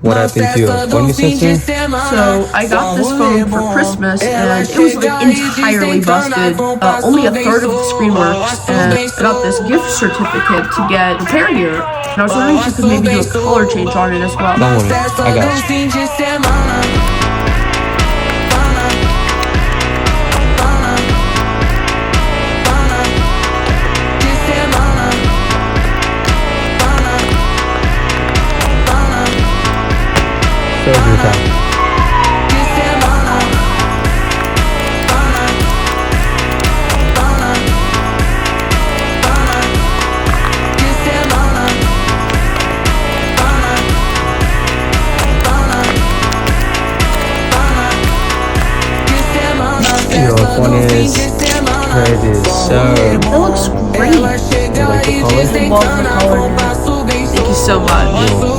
What happened to your phone, Miss Sister? So I got this phone for Christmas and it was like entirely busted. Only a third of the screen works, and I got this gift certificate to get repair here. And I was wondering if you could maybe do a color change on it as well. Don't worry, I got you. Surgery time. Your phone is ready, so That looks great. you like the color? Love the color. Thank you so much.